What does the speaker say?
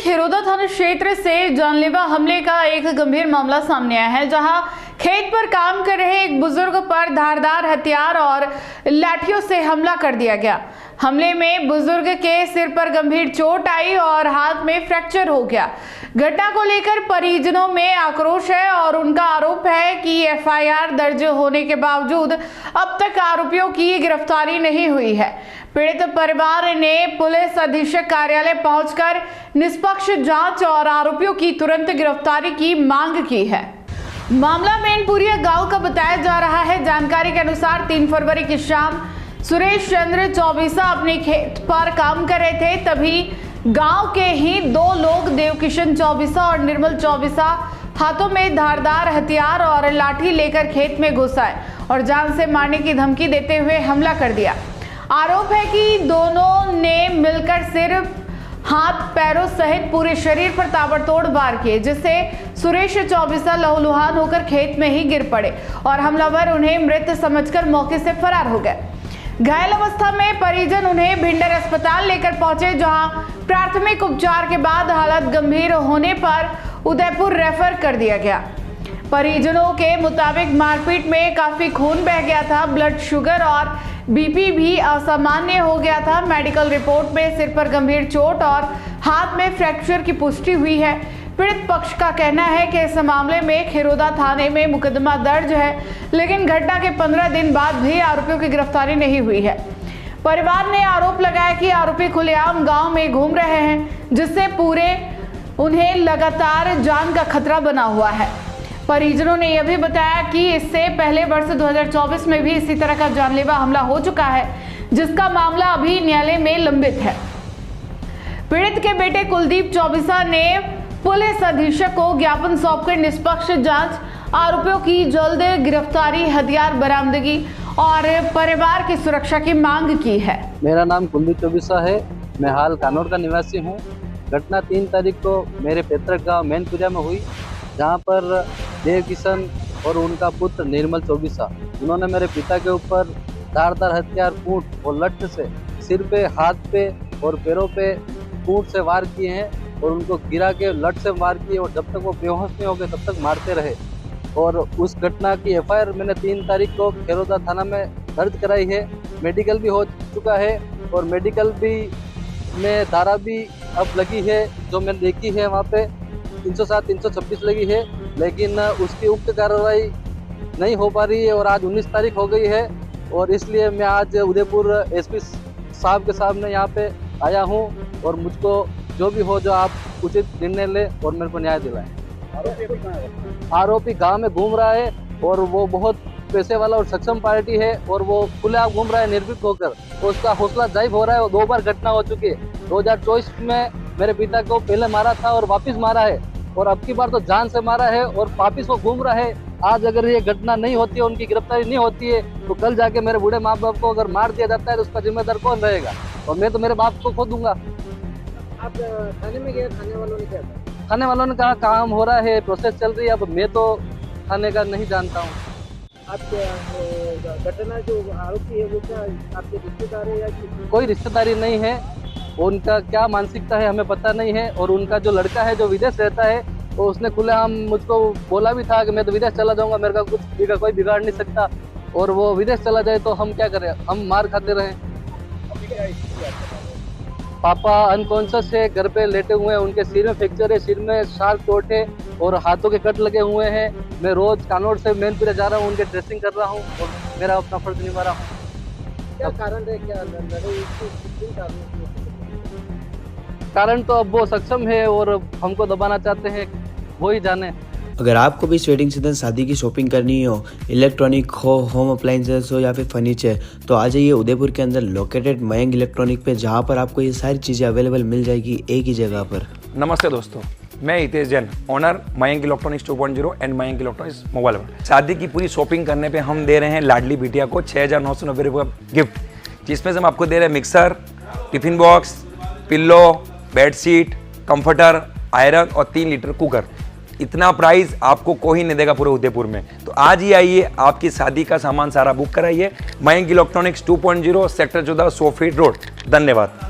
खिरोदा थाना क्षेत्र से जानलेवा हमले का एक गंभीर मामला सामने आया है, जहां खेत पर काम कर रहे एक बुजुर्ग पर धारदार हथियार और लाठियों से हमला कर दिया गया। हमले में बुजुर्ग के सिर पर गंभीर चोट आई और हाथ में फ्रैक्चर हो गया। घटना को लेकर परिजनों में आक्रोश है और उनका आरोप है कि एफआईआर दर्ज होने के बावजूद अब तक आरोपियों की गिरफ्तारी नहीं हुई है। पीड़ित परिवार ने पुलिस अधीक्षक कार्यालय पहुंचकर निष्पक्ष जांच और आरोपियों की तुरंत गिरफ्तारी की मांग की है। मामला मैनपुरिया गांव का बताया जा रहा है। जानकारी के अनुसार 3 फरवरी की शाम सुरेश चंद्र चौबीसा अपने खेत पर काम कर रहे थे, तभी गांव के ही 2 लोग देवकिशन चौबीसा और निर्मल चौबीसा हाथों में धारदार हथियार और लाठी लेकर खेत में घुस आए और जान से मारने की धमकी देते हुए हमला कर दिया। आरोप है कि दोनों ने मिलकर सिर, हाथ, पैरों सहित पूरे शरीर पर ताबड़तोड़ वार किए, जिससे सुरेश चौबीसा लहूलुहान होकर खेत में ही गिर पड़े और हमलावर उन्हें मृत समझकर मौके से फरार हो गए। घायल अवस्था में परिजन उन्हें भिंडर अस्पताल लेकर पहुंचे, जहां प्राथमिक उपचार के बाद हालत गंभीर होने पर उदयपुर रेफर कर दिया गया। परिजनों के मुताबिक मारपीट में काफी खून बह गया था, ब्लड शुगर और बीपी भी असामान्य हो गया था। मेडिकल रिपोर्ट में सिर पर गंभीर चोट और हाथ में फ्रैक्चर की पुष्टि हुई है। पीड़ित पक्ष का कहना है कि इस मामले में खिरोदा थाने में मुकदमा दर्ज है, लेकिन घटना के 15 दिन बाद भी आरोपियों की गिरफ्तारी नहीं हुई है। परिवार ने आरोप लगाया कि आरोपी खुलेआम गांव में घूम रहे हैं, जिससे पूरे उन्हें लगातार जान का खतरा बना हुआ है। परिजनों ने यह भी बताया कि इससे पहले वर्ष 2024 में भी इसी तरह का जानलेवा हमला हो चुका है, जिसका मामला अभी न्यायालय में लंबित है। पीड़ित के बेटे कुलदीप चौबीसा ने पुलिस अधीक्षक को ज्ञापन सौंपकर निष्पक्ष जांच, आरोपियों की जल्द गिरफ्तारी, हथियार बरामदगी और परिवार की सुरक्षा की मांग की है। मेरा नाम कुलदीप चौबीसा है। मैं हाल कानौर का निवासी हूँ। घटना 3 तारीख को मेरे पैतृक गांव मैनपुरिया में हुई, जहां पर देवकिशन और उनका पुत्र निर्मल चौबीसा, उन्होंने मेरे पिता के ऊपर धारदार हथियार, पूंछ और लठ से सिर पे, हाथ पे और पैरों पे पूंछ से वार किए हैं और उनको गिरा के लठ से वार किए और जब तक वो बेहोश नहीं हो गए तब तक मारते रहे। और उस घटना की एफआईआर मैंने 3 तारीख को खिरोदा थाना में दर्ज कराई है। मेडिकल भी हो चुका है और मेडिकल भी में धारा भी अब लगी है, जो मैंने देखी है वहाँ पे 307, 326 लगी है, लेकिन उसकी उक्त कार्रवाई नहीं हो पा रही है और आज 19 तारीख हो गई है और इसलिए मैं आज उदयपुर एसपी साहब के सामने यहाँ पे आया हूँ और मुझको जो भी हो, जो आप उचित निर्णय ले और मेरे को न्याय दिलाएं। आरोपी गांव में घूम रहा है और वो बहुत पैसे वाला और सक्षम पार्टी है और वो खुलेआम घूम रहा है निर्भीक होकर, उसका हौसला जाहिर हो रहा है। 2 बार घटना हो चुकी है। 2024 में मेरे पिता को पहले मारा था और वापिस मारा है और अब की बार तो जान से मारा है और वापिस वो घूम रहा है। आज अगर ये घटना नहीं होती है, उनकी गिरफ्तारी नहीं होती है, तो कल जाके मेरे बूढ़े माँ बाप को अगर मार दिया जाता है तो उसका जिम्मेदार कौन रहेगा? और मैं तो मेरे बाप को खो दूंगा। आप थाने में गए, थाने वालों ने क्या कहा? थाने वालों ने कहा काम हो रहा है, प्रोसेस चल रही है। अब मैं तो थाने का नहीं जानता हूँ। आप घटना जो आरोपी है वो क्या आपके रिश्तेदार है या कोई रिश्तेदारी नहीं है। उनका क्या मानसिकता है हमें पता नहीं है। और उनका जो लड़का है जो विदेश रहता है, तो उसने खुलेआम मुझको बोला भी था कि मैं तो विदेश चला जाऊंगा, मेरे का कुछ कोई बिगाड़ नहीं सकता। और वो विदेश चला जाए तो हम क्या करें? हम मार खाते रहें। पापा अनकॉन्शियस है, घर पे लेटे हुए हैं, उनके सिर में फ्रैक्चर है, सिर में शार्प चोट है और हाथों के कट लगे हुए हैं। मैं रोज कानौर से मैनपुरिया जा रहा हूँ, उनके ड्रेसिंग कर रहा हूँ और मेरा अपना फर्ज निभा रहा हूँ। क्या कारण है? क्या कारण तो अब वो सक्षम है और हमको दबाना चाहते हैं, वो ही जाने। अगर आपको भी वेडिंग सीजन शादी की शॉपिंग करनी हो, इलेक्ट्रॉनिक हो, होम अप्लाइंसेस हो या फिर फर्नीचर, तो आ जाइए उदयपुर के अंदर लोकेटेड मयंक इलेक्ट्रॉनिक पे, जहां पर आपको ये सारी चीज़ें अवेलेबल मिल जाएगी एक ही जगह पर। नमस्ते दोस्तों, मैं Hitesh Jain, owner Mayank electronics 2.0 and Mayank electronics mobile पर। शादी की पूरी शॉपिंग करने पे हम दे रहे हैं लाडली बिटिया को 6,990 रुपये का गिफ्ट, जिसमें से हम आपको दे रहे हैं mixer, tiffin box, pillow, bedsheet, comforter, iron और 3 लीटर कुकर। इतना प्राइस आपको कोई नहीं देगा पूरे उदयपुर में। तो आज ही आइए, आपकी शादी का सामान सारा बुक कराइए। Mayank electronics 2.0 sector 14 100 feet road. धन्यवाद।